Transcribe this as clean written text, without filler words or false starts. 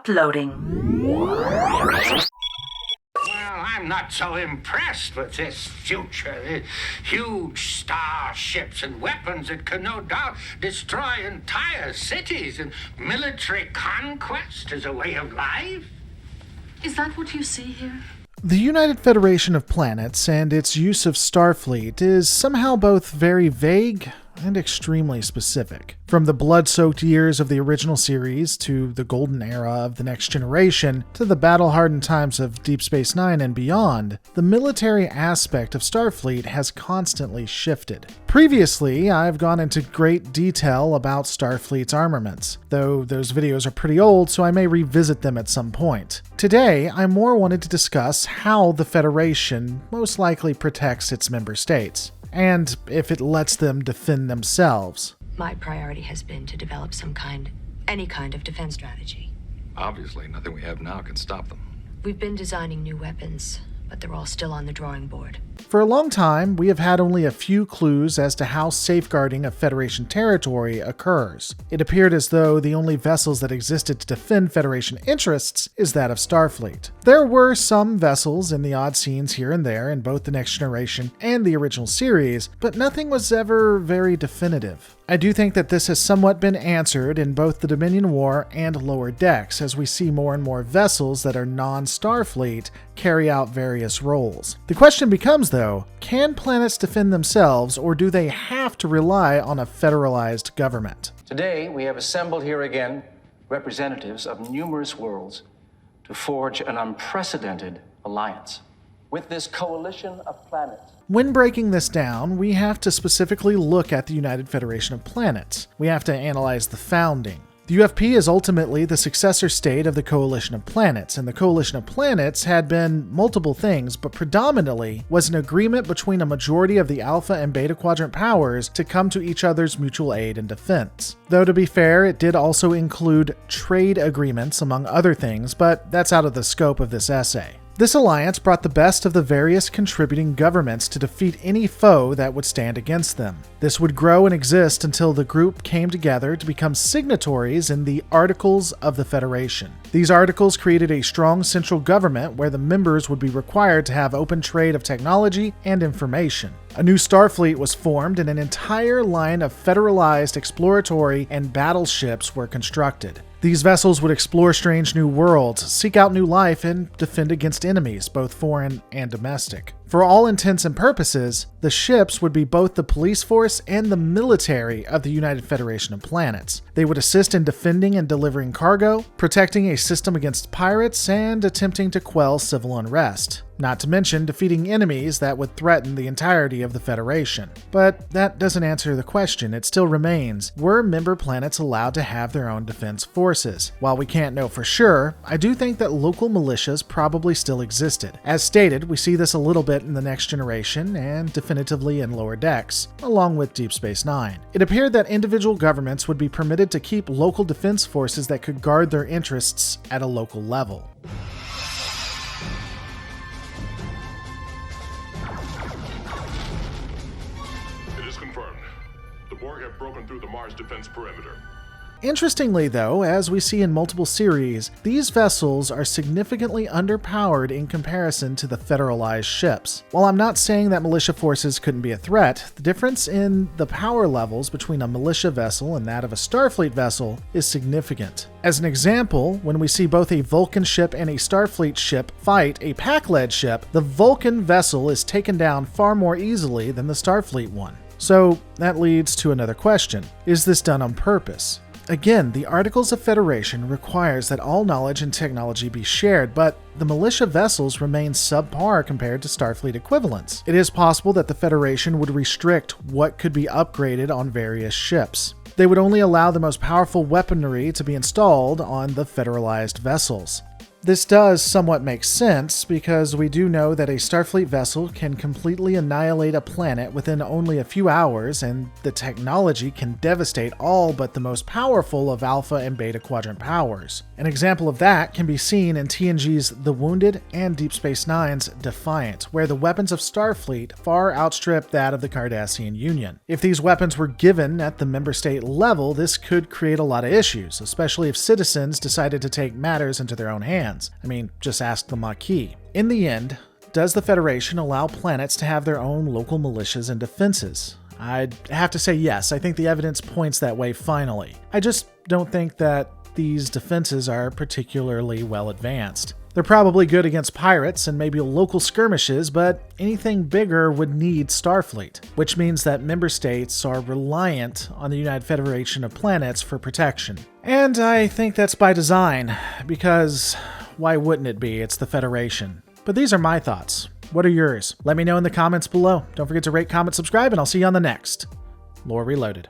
Uploading. Well, I'm not so impressed with this future. The huge starships and weapons that can no doubt destroy entire cities, and military conquest as a way of life. Is that what you see here? The United Federation of Planets and its use of Starfleet is somehow both very vague and extremely specific. From the blood-soaked years of the original series to the golden era of The Next Generation to the battle-hardened times of Deep Space Nine and beyond, the military aspect of Starfleet has constantly shifted. Previously, I've gone into great detail about Starfleet's armaments, though those videos are pretty old, so I may revisit them at some point. Today, I more wanted to discuss how the Federation most likely protects its member states, and if it lets them defend themselves. My priority has been to develop any kind of defense strategy. Obviously, nothing we have now can stop them. We've been designing new weapons, but they're all still on the drawing board. For a long time, we have had only a few clues as to how safeguarding of Federation territory occurs. It appeared as though the only vessels that existed to defend Federation interests is that of Starfleet. There were some vessels in the odd scenes here and there in both The Next Generation and the original series, but nothing was ever very definitive. I do think that this has somewhat been answered in both the Dominion War and Lower Decks, as we see more and more vessels that are non-Starfleet carry out various roles. The question becomes, though, can planets defend themselves, or do they have to rely on a federalized government? Today, we have assembled here again representatives of numerous worlds to forge an unprecedented alliance. With this coalition of planets, when breaking this down, we have to specifically look at the United Federation of Planets. We have to analyze the founding. The UFP is ultimately the successor state of the Coalition of Planets, and the Coalition of Planets had been multiple things, but predominantly was an agreement between a majority of the Alpha and Beta Quadrant powers to come to each other's mutual aid and defense. Though to be fair, it did also include trade agreements among other things, but that's out of the scope of this essay. This alliance brought the best of the various contributing governments to defeat any foe that would stand against them. This would grow and exist until the group came together to become signatories in the Articles of the Federation. These articles created a strong central government where the members would be required to have open trade of technology and information. A new Starfleet was formed and an entire line of federalized exploratory and battleships were constructed. These vessels would explore strange new worlds, seek out new life, and defend against enemies, both foreign and domestic. For all intents and purposes, the ships would be both the police force and the military of the United Federation of Planets. They would assist in defending and delivering cargo, protecting a system against pirates, and attempting to quell civil unrest. Not to mention defeating enemies that would threaten the entirety of the Federation. But that doesn't answer the question. It still remains, were member planets allowed to have their own defense forces? While we can't know for sure, I do think that local militias probably still existed. As stated, we see this a little bit in The Next Generation and definitively in Lower Decks, along with Deep Space Nine. It appeared that individual governments would be permitted to keep local defense forces that could guard their interests at a local level. Broken through the Mars defense perimeter. Interestingly though, as we see in multiple series, these vessels are significantly underpowered in comparison to the federalized ships. While I'm not saying that militia forces couldn't be a threat, the difference in the power levels between a militia vessel and that of a Starfleet vessel is significant. As an example, when we see both a Vulcan ship and a Starfleet ship fight a Pac-led ship, the Vulcan vessel is taken down far more easily than the Starfleet one. So that leads to another question. Is this done on purpose? Again, the Articles of Federation requires that all knowledge and technology be shared, but the militia vessels remain subpar compared to Starfleet equivalents. It is possible that the Federation would restrict what could be upgraded on various ships. They would only allow the most powerful weaponry to be installed on the federalized vessels. This does somewhat make sense, because we do know that a Starfleet vessel can completely annihilate a planet within only a few hours, and the technology can devastate all but the most powerful of Alpha and Beta Quadrant powers. An example of that can be seen in TNG's The Wounded and Deep Space Nine's Defiant, where the weapons of Starfleet far outstrip that of the Cardassian Union. If these weapons were given at the member state level, this could create a lot of issues, especially if citizens decided to take matters into their own hands. I mean, just ask the Maquis. In the end, does the Federation allow planets to have their own local militias and defenses? I'd have to say yes. I think the evidence points that way finally. I just don't think that these defenses are particularly well advanced. They're probably good against pirates and maybe local skirmishes, but anything bigger would need Starfleet, which means that member states are reliant on the United Federation of Planets for protection. And I think that's by design, because why wouldn't it be? It's the Federation. But these are my thoughts. What are yours? Let me know in the comments below. Don't forget to rate, comment, subscribe, and I'll see you on the next Lore Reloaded.